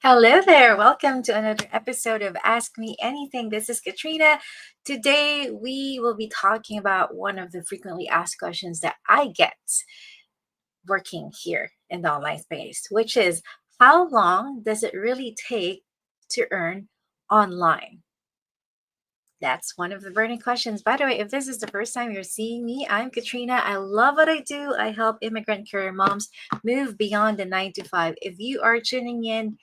Hello there. Welcome to another episode of Ask Me Anything. This is Katrina. Today, we will be talking about one of the frequently asked questions that I get working here in the online space, which is how long does it really take to earn online? That's one of the burning questions. By the way, if this is the first time you're seeing me, I'm Katrina. I love what I do. I help immigrant career moms move beyond the 9 to 5. If you are tuning in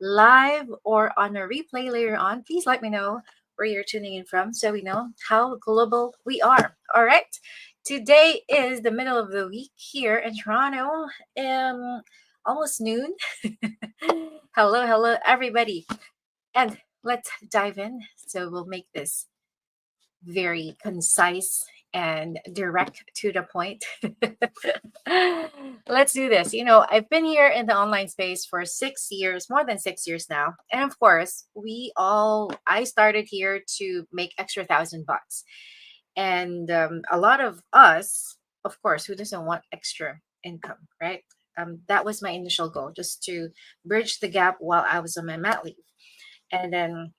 live or on a replay later on, please let me know where you're tuning in from so we know how global we are. All right. Today is the middle of the week here in Toronto. Almost noon. Hello, everybody. And let's dive in. So we'll make this very concise and direct to the point. Let's do this. I've been here in the online space for 6 years, more than 6 years now. And of course, I started here to make extra $1,000 bucks. And a lot of us, of course, who doesn't want extra income, right? That was my initial goal, just to bridge the gap while I was on my mat leave. And then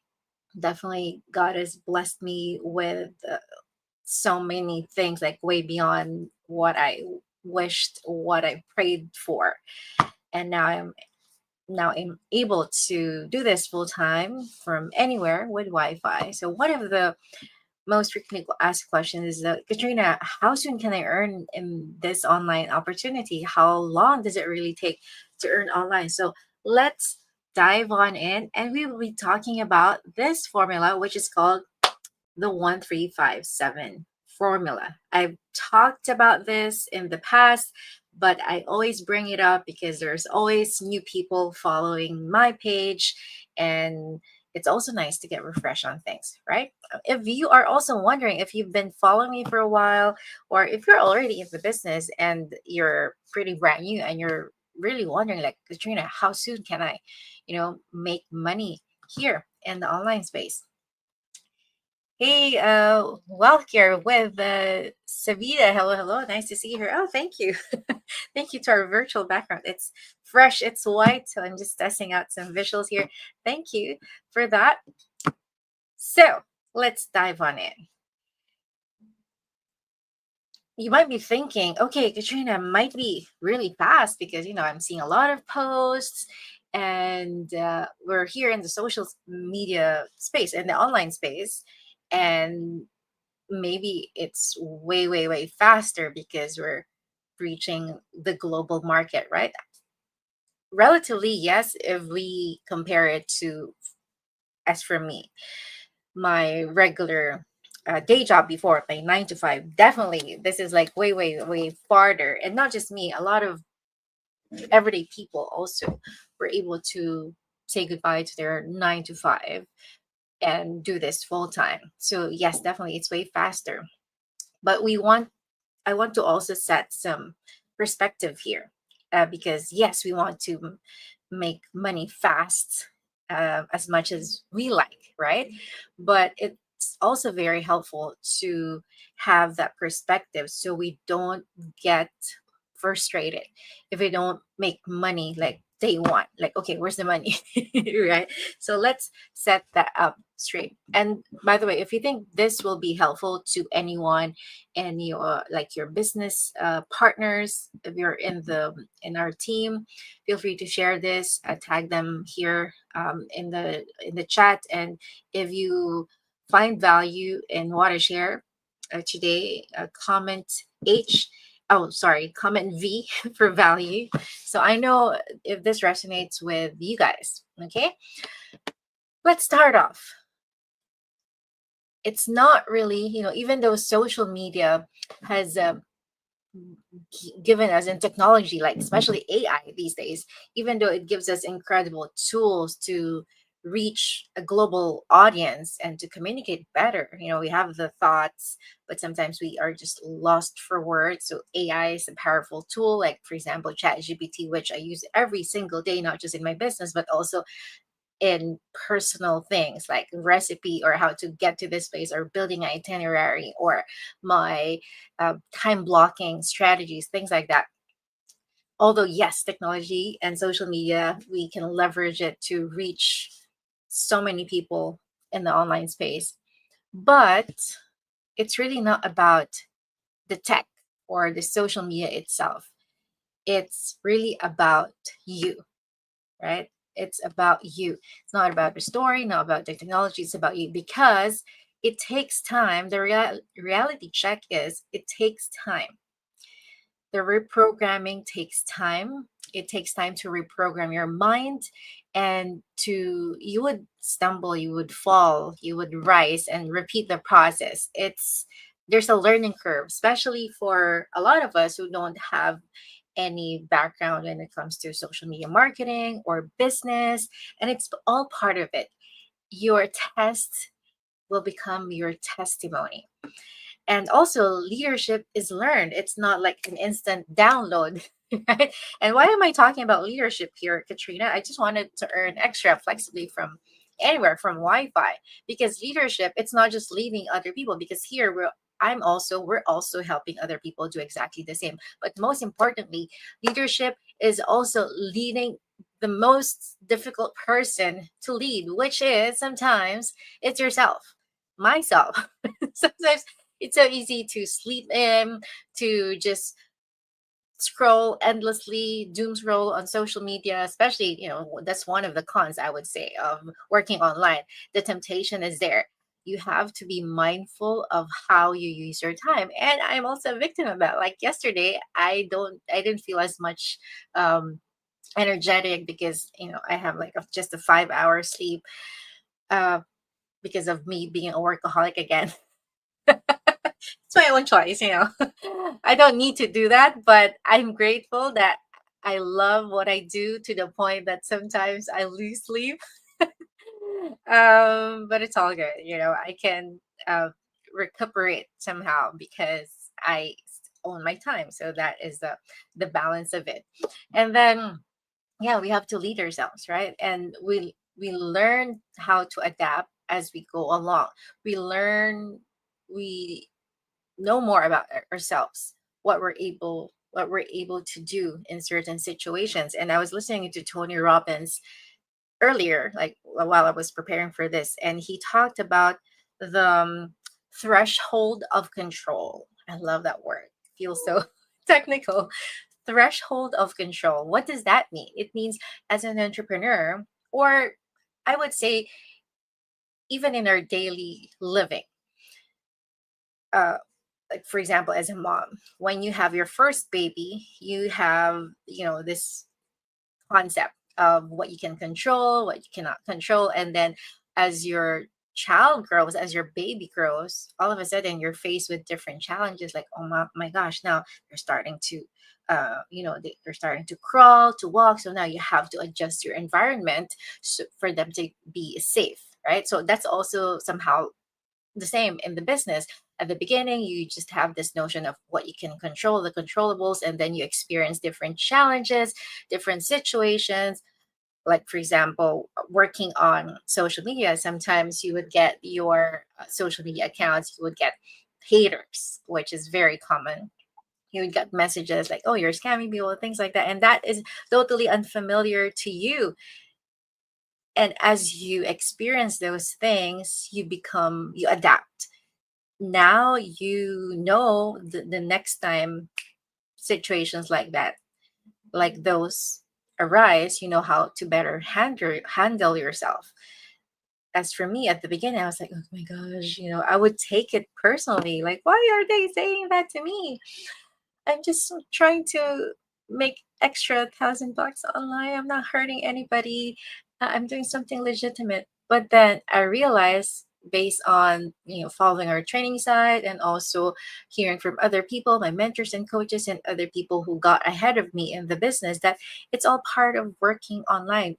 definitely God has blessed me with so many things, like way beyond what I wished, what I prayed for. And now I'm able to do this full time from anywhere with Wi-Fi. So one of the most frequently asked questions is, Katrina, how soon can I earn in this online opportunity? How long does it really take to earn online? So let's dive on in, and we will be talking about this formula, which is called the 1357 formula. I've talked about this in the past, but I always bring it up because there's always new people following my page, and it's also nice to get refreshed on things, right? If you are also wondering if you've been following me for a while, or if you're already in the business and you're pretty brand new and you're really wondering, like, Katrina, how soon can I, make money here in the online space? Hey, well, here with Savita. Hello. Nice to see her. Oh, thank you. Thank you to our virtual background. It's fresh, it's white. So I'm just testing out some visuals here. Thank you for that. So let's dive on in. You might be thinking, okay, Katrina might be really fast because, I'm seeing a lot of posts, and we're here in the social media space, in the online space. And maybe it's way faster because we're reaching the global market, right? Relatively, yes, if we compare it to, as for me, my regular day job before, my 9 to 5, definitely this is like way farther. And not just me, a lot of everyday people also were able to say goodbye to their 9 to 5 and do this full time. So yes, definitely it's way faster. But I want to also set some perspective here, because yes, we want to make money fast, as much as we like, right? But it's also very helpful to have that perspective so we don't get frustrated if we don't make money like day one. Like, okay, where's the money? Right? So let's set that up straight. And by the way, if you think this will be helpful to anyone and your, like, your business partners, if you're in our team, feel free to share this, tag them here, in the chat. And if you find value in what I share today, comment H, oh sorry, comment V for value, so I know if this resonates with you guys. Okay, let's start off. It's not really, even though social media has given us, in technology, like especially AI these days, even though it gives us incredible tools to reach a global audience and to communicate better. We have the thoughts, but sometimes we are just lost for words. So AI is a powerful tool, like for example, ChatGPT, which I use every single day, not just in my business, but also in personal things like recipe, or how to get to this place, or building an itinerary, or my time blocking strategies, things like that. Although, yes, technology and social media, we can leverage it to reach so many people in the online space. But it's really not about the tech or the social media itself. It's really about you, right? It's about you. It's not about the story, not about the technology. It's about you because it takes time. The reality check is it takes time. The reprogramming takes time. It takes time to reprogram your mind, and to you would stumble, you would fall, you would rise and repeat the process. It's There's a learning curve, especially for a lot of us who don't have any background when it comes to social media marketing or business, and it's all part of it. Your test will become your testimony. And also, leadership is learned. It's not like an instant download. Right? And why am I talking about leadership here, Katrina? I just wanted to earn extra flexibly from anywhere, from Wi-Fi, because leadership, it's not just leading other people, because here we're also helping other people do exactly the same. But most importantly, leadership is also leading the most difficult person to lead, which is sometimes it's yourself, myself. Sometimes it's so easy to sleep in, to just scroll endlessly, doom scroll on social media, especially, that's one of the cons, I would say, of working online. The temptation is there. You have to be mindful of how you use your time. And I'm also a victim of that. Like yesterday, I didn't feel as much energetic because, I have like just a 5 hour sleep, uh, because of me being a workaholic again. It's my own choice. I don't need to do that, but I'm grateful that I love what I do to the point that sometimes I lose sleep. But it's all good. I can recuperate somehow because I own my time. So that is the balance of it. And then, yeah, we have to lead ourselves, right? And we learn how to adapt as we go along. We know more about ourselves, what we're able to do in certain situations. And I was listening to Tony Robbins earlier, like while I was preparing for this, and he talked about the threshold of control. I love that word. It feels so technical. Threshold of control. What does that mean? It means, as an entrepreneur, or I would say even in our daily living, uh, like for example, as a mom, when you have your first baby, you have, this concept of what you can control, what you cannot control. And then as your child grows, as your baby grows, all of a sudden you're faced with different challenges, like, oh my gosh, now they're starting to they're starting to crawl, to walk. So now you have to adjust your environment, for them to be safe, right? So that's also somehow the same in the business. At the beginning, you just have this notion of what you can control, the controllables, and then you experience different challenges, different situations. Like, for example, working on social media, sometimes you would get your social media accounts, you would get haters, which is very common. You would get messages like, oh, you're scamming people, things like that. And that is totally unfamiliar to you. And as you experience those things, you adapt. Now you know the next time situations like that, like those arise, you know how to better handle yourself. As for me, at the beginning, I was like, oh my gosh, I would take it personally, like, why are they saying that to me? I'm just trying to make extra $1,000 online. I'm not hurting anybody. I'm doing something legitimate. But then I realized, based on following our training side, and also hearing from other people, my mentors and coaches, and other people who got ahead of me in the business, that it's all part of working online.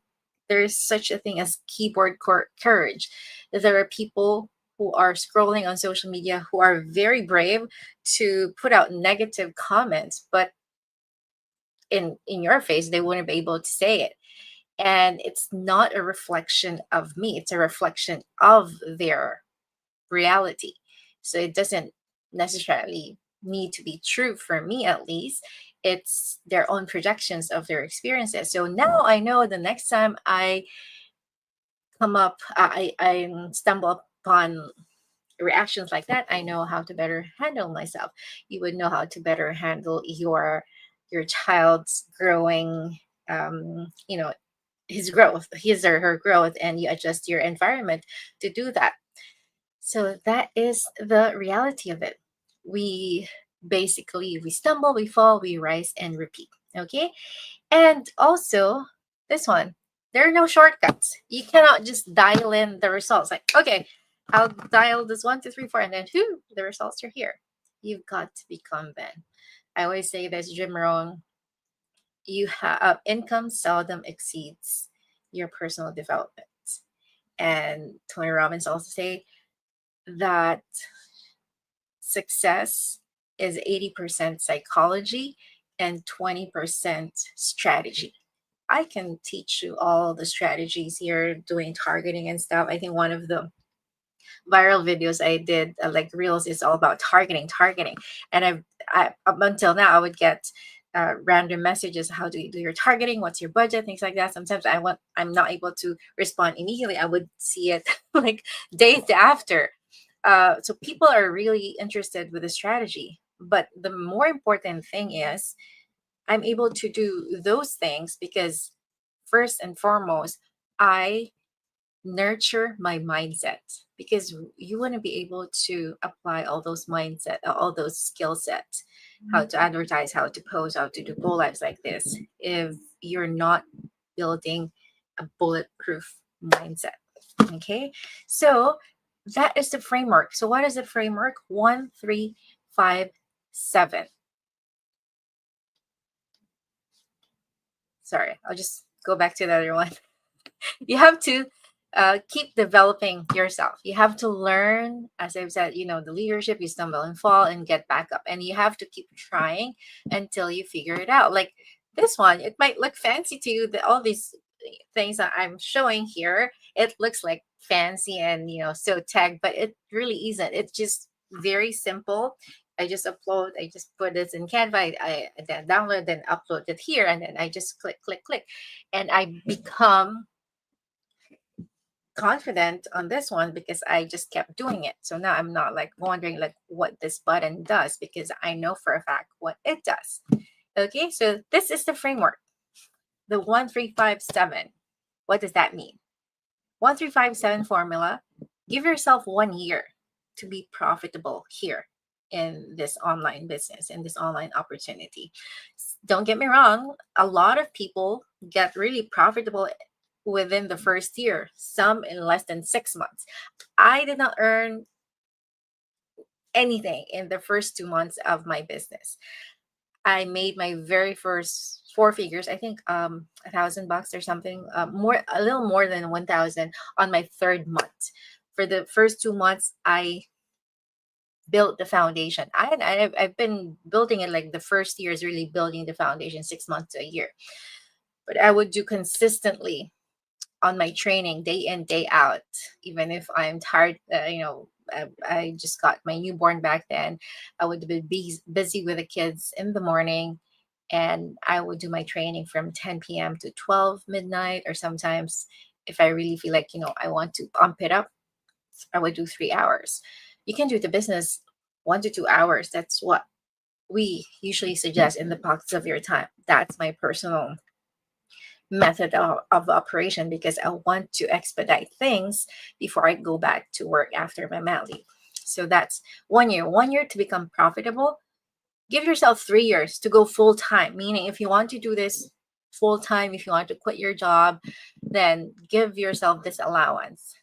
There is such a thing as keyboard courage. There are people who are scrolling on social media who are very brave to put out negative comments, but in your face, they wouldn't be able to say it. And it's not a reflection of me, it's a reflection of their reality. So it doesn't necessarily need to be true, for me at least. It's their own projections of their experiences. So now I know the next time I I stumble upon reactions like that, I know how to better handle myself. You would know how to better handle your child's growing, you know, his growth, his or her growth, and you adjust your environment to do that. So that is the reality of it. We basically we stumble, we fall, we rise and repeat. Okay? And also this one, there are no shortcuts. You cannot just dial in the results. Like, okay, I'll dial this 1, 2, 3, 4, and then whoo, the results are here. You've got to become Ben. I always say this, Jim Rohn, you have income seldom exceeds your personal development. And Tony Robbins also say that success is 80% psychology and 20% strategy. I can teach you all the strategies here doing targeting and stuff. I think one of the viral videos I did, like reels, is all about targeting. And up until now, I would get random messages. How do you do your targeting? What's your budget? Things like that. Sometimes I'm not able to respond immediately. I would see it like days after. So people are really interested with the strategy. But the more important thing is I'm able to do those things because first and foremost, I nurture my mindset, because you want to be able to apply all those mindset, all those skill sets, how to advertise, how to post, how to do go lives like this, if you're not building a bulletproof mindset. Okay, so that is the framework. So what is the framework? 1, 3, 5, 7. Sorry, I'll just go back to the other one. You have to keep developing yourself. You have to learn, as I've said, the leadership, you stumble and fall and get back up. And you have to keep trying until you figure it out. Like this one, it might look fancy to you, that all these things that I'm showing here, it looks like fancy and, so tech, but it really isn't. It's just very simple. I just put this in Canva, I then download, then upload it here, and then I just click, and I become confident on this one because I just kept doing it. So now I'm not like wondering like what this button does, because I know for a fact what it does. Okay, so this is the framework. The 1, 3, 5, 7. What does that mean? 1, 3, 5, 7 formula. Give yourself 1 year to be profitable here in this online business, in this online opportunity. Don't get me wrong, a lot of people get really profitable within the first year, some in less than 6 months. I did not earn anything in the first 2 months of my business. I made my very first 4 figures, I think $1,000 or something, a little more than 1,000 on my third month. For the first 2 months, I built the foundation. I've been building it, like the first year is really building the foundation, 6 months to a year. But I would do consistently on my training day in day out, even if I'm tired. I just got my newborn back then. I would be busy with the kids in the morning, and I would do my training from 10 p.m. to 12 midnight, or sometimes if I really feel like I want to pump it up, I would do 3 hours. You can do the business 1 to 2 hours. That's what we usually suggest in the pockets of your time. That's my personal method of operation, because I want to expedite things before I go back to work after my mat leave. So that's 1 year. 1 year to become profitable. Give yourself 3 years to go full time. Meaning, if you want to do this full time, if you want to quit your job, then give yourself this allowance.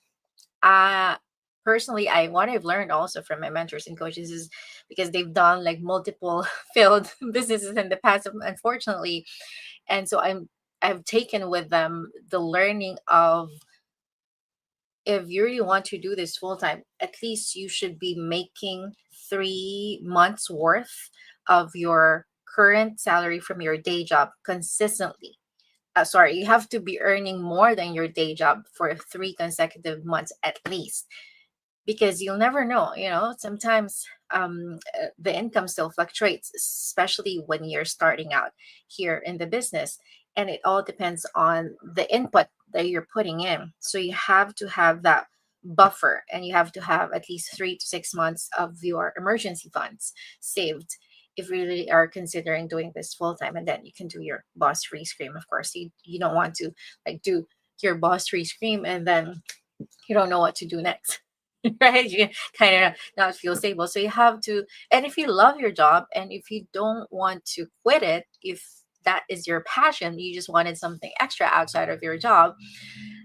Personally, what I've learned also from my mentors and coaches is, because they've done like multiple failed businesses in the past, unfortunately, and so I've taken with them the learning of, if you really want to do this full time, at least you should be making 3 months worth of your current salary from your day job consistently. Sorry, you have to be earning more than your day job for 3 consecutive months at least, because you'll never know. Sometimes the income still fluctuates, especially when you're starting out here in the business. And it all depends on the input that you're putting in. So you have to have that buffer, and you have to have at least 3 to 6 months of your emergency funds saved if you really are considering doing this full time. And then you can do your boss free scream. Of course, you don't want to like do your boss free scream and then you don't know what to do next. Right, you kind of not feel stable, so you have to. And if you love your job and if you don't want to quit it, if that is your passion, you just wanted something extra outside of your job,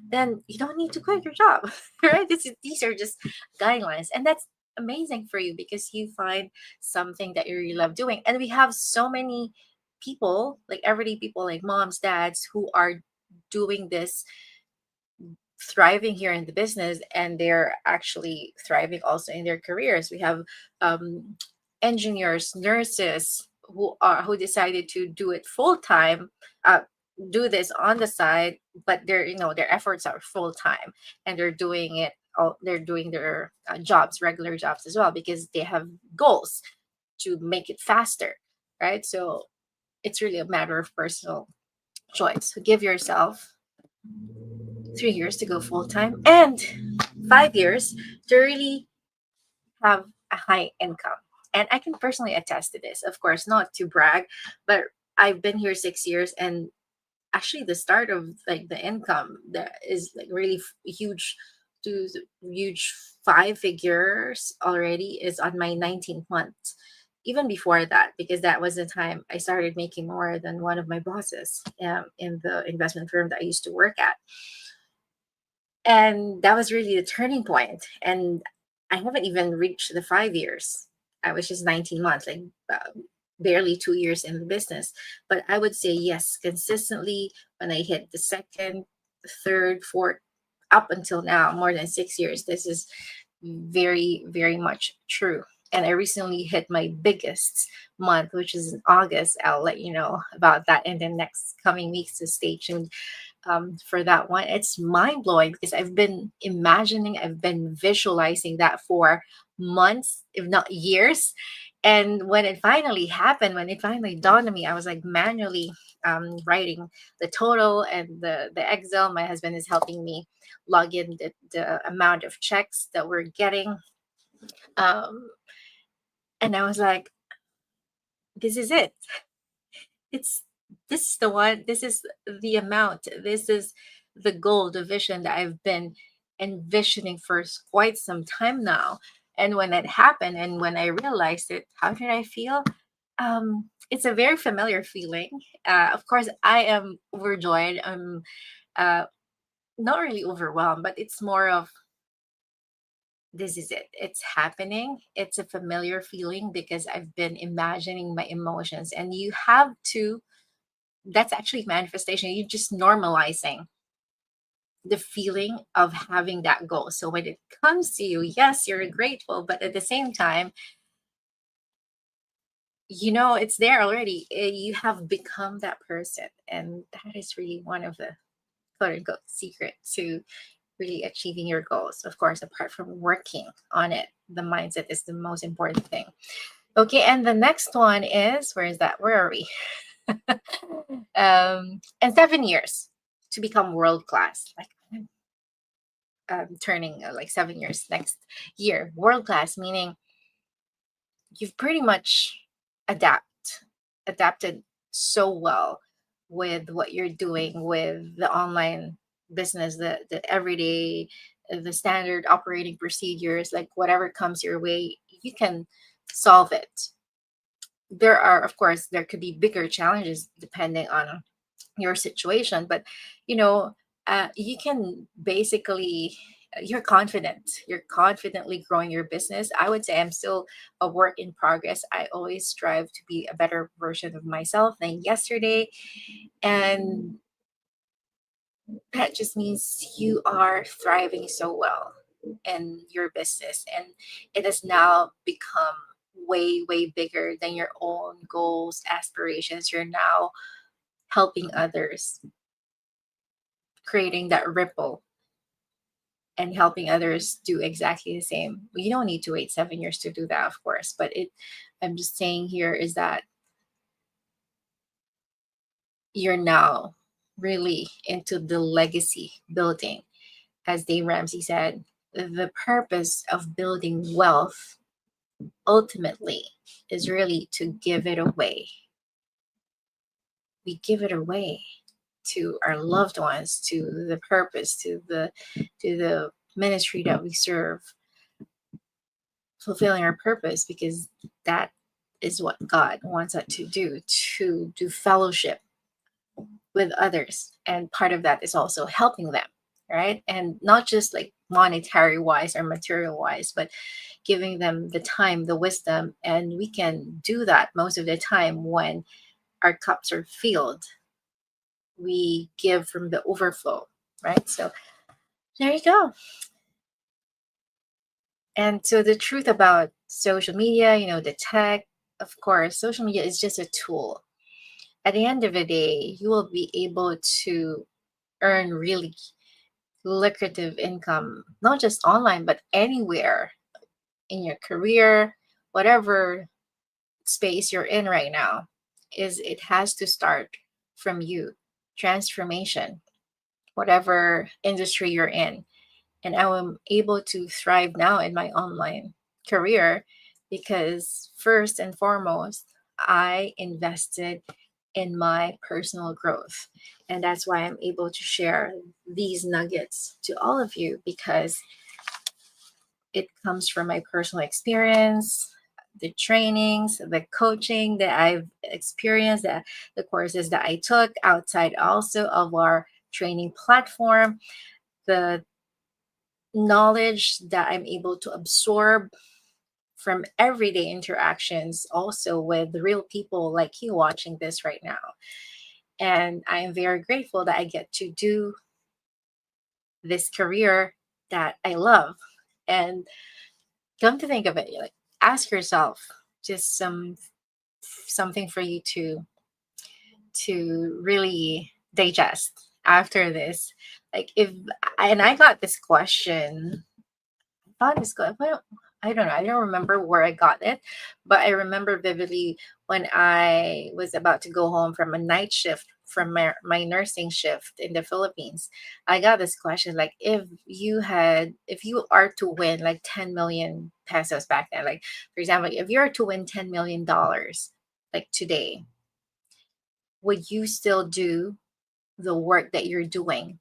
then you don't need to quit your job. Right, these are just guidelines, and that's amazing for you because you find something that you really love doing. And we have so many people, like everyday people, like moms, dads, who are doing this, thriving here in the business, and they're actually thriving also in their careers. We have um, engineers, nurses who decided to do it full time, uh, do this on the side, but their efforts are full time, and they're doing it all. They're doing their jobs, regular jobs as well, because they have goals to make it faster, right? So it's really a matter of personal choice. So give yourself 3 years to go full time and 5 years to really have a high income. And I can personally attest to this, of course, not to brag, but I've been here 6 years, and actually the start of like the income that is like really huge, to huge 5 figures already is on my 19th month. Even before that, because that was the time I started making more than one of my bosses in the investment firm that I used to work at. And that was really the turning point. And I haven't even reached the 5 years. I was just 19 months, like barely 2 years in the business. But I would say yes, consistently when I hit the second, third, fourth, up until now, more than 6 years, this is very, very much true. And I recently hit my biggest month, which is in August. I'll let you know about that in the next coming weeks. So stay tuned for that one. It's mind blowing because I've been visualizing that for months, if not years. And when it finally happened, when it finally dawned on me, I was like manually writing the total and the Excel. My husband is helping me log in the amount of checks that we're getting. Um, and I was like, this is it. It's this is the one, this is the amount, this is the goal, the vision that I've been envisioning for quite some time now. And when it happened and when I realized it, how did I feel? It's a very familiar feeling. Of course, I am overjoyed. I'm uh, not really overwhelmed, but it's more of, this is it, it's happening. It's a familiar feeling because I've been imagining my emotions, and you have to, that's actually manifestation. You're just normalizing the feeling of having that goal. So when it comes to you, yes, you're grateful, but at the same time, it's there already. You have become that person. And that is really one of the quote unquote secret to really achieving your goals. Of course, apart from working on it, the mindset is the most important thing. Okay, and the next one is, where is that? Where are we? And 7 years to become world class. Like turning like 7 years next year. World class meaning you've pretty much adapted so well with what you're doing with the online business, the everyday, the standard operating procedures, like whatever comes your way, you can solve it. There are, of course, there could be bigger challenges depending on your situation, but you know you can basically, you're confidently growing your business. I would say I'm still a work in progress. I always strive to be a better version of myself than yesterday, and that just means you are thriving so well in your business, and it has now become way bigger than your own goals, aspirations. You're now helping others, creating that ripple and helping others do exactly the same. You don't need to wait 7 years to do that, of course, but it I'm just saying here is that you're now really into the legacy building. As Dave Ramsey said, the purpose of building wealth ultimately is really to give it away. We give it away to our loved ones, to the purpose, to the ministry that we serve, fulfilling our purpose, because that is what God wants us to do fellowship with others. And part of that is also helping them, right? And not just like monetary wise or material wise, but giving them the time, the wisdom. And we can do that most of the time when our cups are filled. We give from the overflow, right? So there you go. And so the truth about social media, the tech, of course, social media is just a tool. At the end of the day, you will be able to earn really lucrative income, not just online, but anywhere in your career, whatever space you're in right now, is it has to start from you. Transformation, whatever industry you're in. And I am able to thrive now in my online career because first and foremost, I invested in my personal growth. And that's why I'm able to share these nuggets to all of you, because it comes from my personal experience, the trainings, the coaching that I've experienced, the courses that I took outside also of our training platform, the knowledge that I'm able to absorb from everyday interactions, also with real people like you watching this right now. And I am very grateful that I get to do this career that I love. And come to think of it, like, ask yourself just something for you to really digest after this. Like, if and I got this question, thought this good. I don't know. I don't remember where I got it, but I remember vividly when I was about to go home from a night shift from my nursing shift in the Philippines. I got this question, like, if you are to win like 10 million pesos back then, like, for example, if you are to win $10 million like today, would you still do the work that you're doing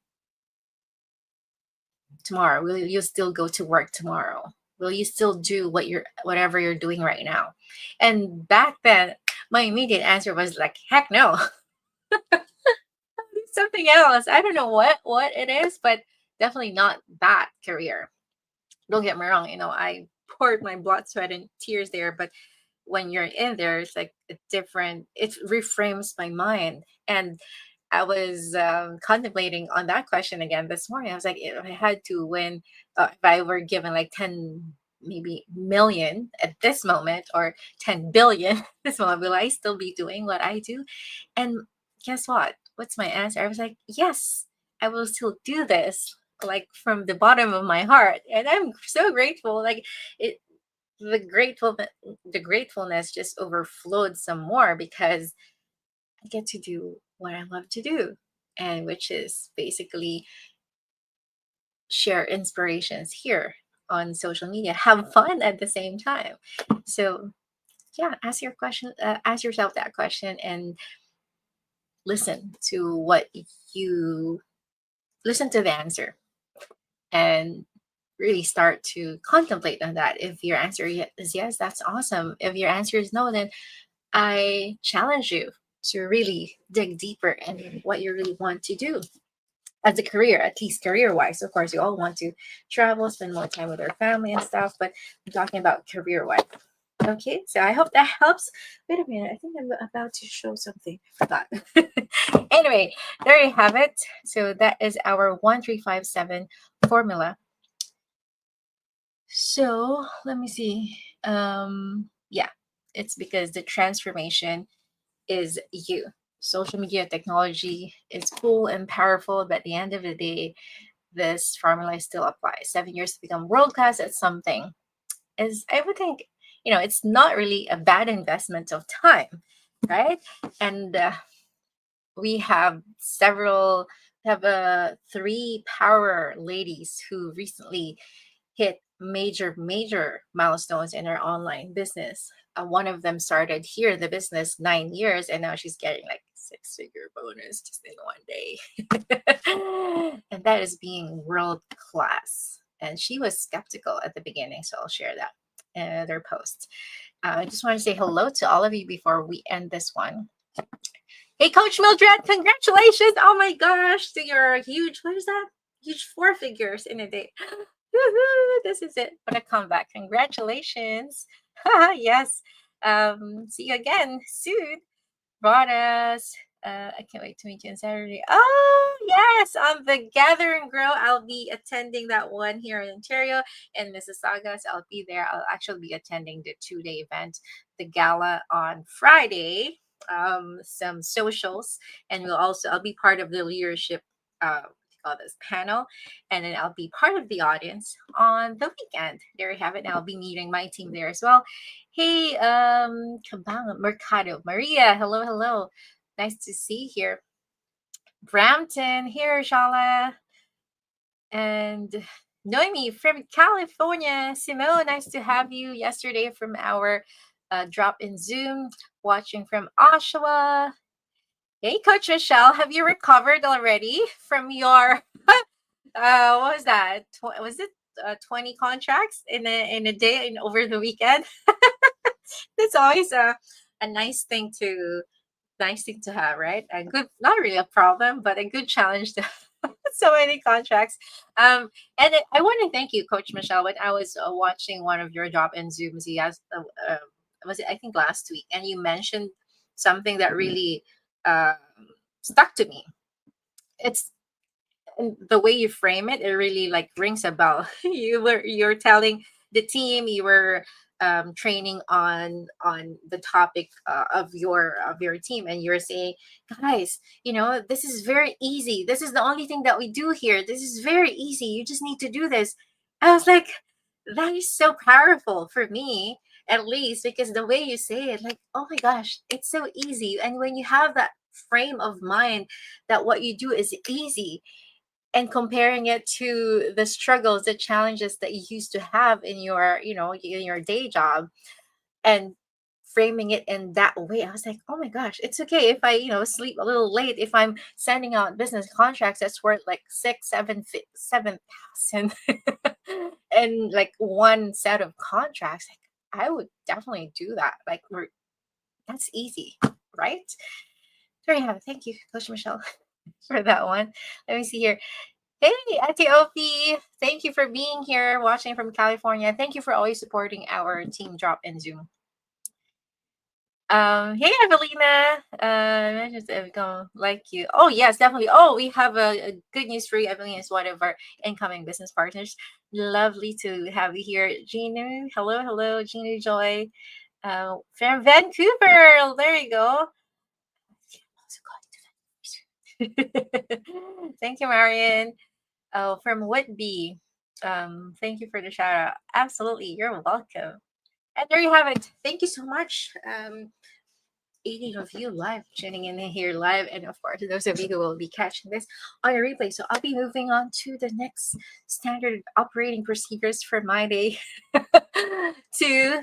tomorrow? Will you still go to work tomorrow? Will you still do whatever you're doing right now? And back then, my immediate answer was like, heck no. Something else. I don't know what it is, but definitely not that career. Don't get me wrong, I poured my blood, sweat, and tears there, but when you're in there, it's like a different, it reframes my mind. And I was contemplating on that question again this morning. I was like, if I had to win, if I were given like 10 maybe million at this moment, or 10 billion this moment, will I still be doing what I do? And guess what? What's my answer? I was like, yes, I will still do this, like from the bottom of my heart. And I'm so grateful. Like, it, the gratefulness just overflowed some more, because I get to do what I love to do, and which is basically share inspirations here on social media, have fun at the same time. So yeah, ask yourself that question, and listen to what you listen to the answer, and really start to contemplate on that. If your answer is yes, that's awesome. If your answer is no, then I challenge you to really dig deeper in what you really want to do as a career, at least career wise. Of course, you all want to travel, spend more time with our family and stuff, but I'm talking about career wise. Okay, so I hope that helps. Wait a minute, I think I'm about to show something. I forgot. Anyway, there you have it. So that is our 1357 formula. So let me see. Yeah, it's because the transformation is you. Social media technology is cool and powerful, but at the end of the day, this formula still applies. 7 years to become world class at something is, I would think, it's not really a bad investment of time, right? And we have three power ladies who recently hit major milestones in her online business. One of them started here in the business 9 years, and now she's getting like six-figure bonus just in one day. And that is being world class. And she was skeptical at the beginning, so I'll share that in their post. I just want to say hello to all of you before we end this one. Hey, Coach Mildred, congratulations! Oh my gosh, to your huge, what is that? Huge 4 figures in a day. This is it. What a comeback. Congratulations. Yes. See you again soon. Broadas. I can't wait to meet you on Saturday. Oh, yes. On the Gather and Grow. I'll be attending that one here in Ontario and Mississauga. So I'll be there. I'll actually be attending the 2-day event, the gala on Friday. Some socials, and I'll be part of the leadership call this panel, and then I'll be part of the audience on the weekend. There you have it. And I'll be meeting my team there as well. Hey, Kabang Mercado Maria, hello. Nice to see you here. Brampton here, Shala. And Noemi from California. Simone, nice to have you yesterday from our drop in Zoom, watching from Oshawa. Hey, Coach Michelle, have you recovered already from your what was that? Was it 20 contracts in a day and over the weekend? That's always a nice thing to have, right? A good, not really a problem, but a good challenge to have so many contracts. And I want to thank you, Coach Michelle. When I was watching one of your drop-in Zooms, he asked, was it, I think, last week, and you mentioned something that really um, stuck to me. It's the way you frame it. It really like rings a bell. You're telling the team you were training on the topic of your team, and you're saying, guys, this is very easy. This is the only thing that we do here. This is very easy. You just need to do this. I was like, that is so powerful for me, at least, because the way you say it, like, oh my gosh, it's so easy. And when you have that frame of mind that what you do is easy, and comparing it to the struggles, the challenges that you used to have in your day job, and framing it in that way, I was like, oh my gosh, it's okay if I sleep a little late, if I'm sending out business contracts that's worth like 7,000 and like one set of contracts, like, I would definitely do that. Like, that's easy, right? There you have it. Thank you, Coach Michelle, for that one. Let me see here. Hey, Ate Opie, thank you for being here, watching from California. Thank you for always supporting our team drop in Zoom. Hey, Evelina. Just gonna like you. Oh yes, definitely. Oh, we have a good news for you. Evelina is one of our incoming business partners. Lovely to have you here, Gina. Hello, Gina Joy. From Vancouver. There you go. Thank you, Marion. Oh, from Whitby. Thank you for the shout out. Absolutely, you're welcome. And there you have it. Thank you so much. 80 of you live tuning in here live, and of course those of you who will be catching this on a replay. So I'll be moving on to the next standard operating procedures for my day to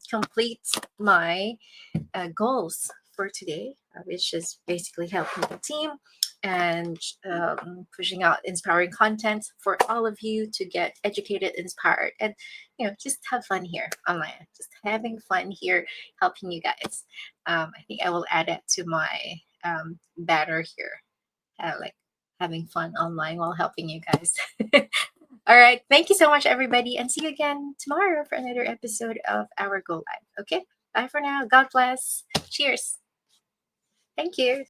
complete my goals for today, which is basically helping the team and pushing out inspiring content for all of you to get educated, inspired, and just have fun here online. Just having fun here, helping you guys. I think I will add it to my banner here, like having fun online while helping you guys. All right. Thank you so much, everybody, and see you again tomorrow for another episode of our Go Live. Okay. Bye for now. God bless. Cheers. Thank you.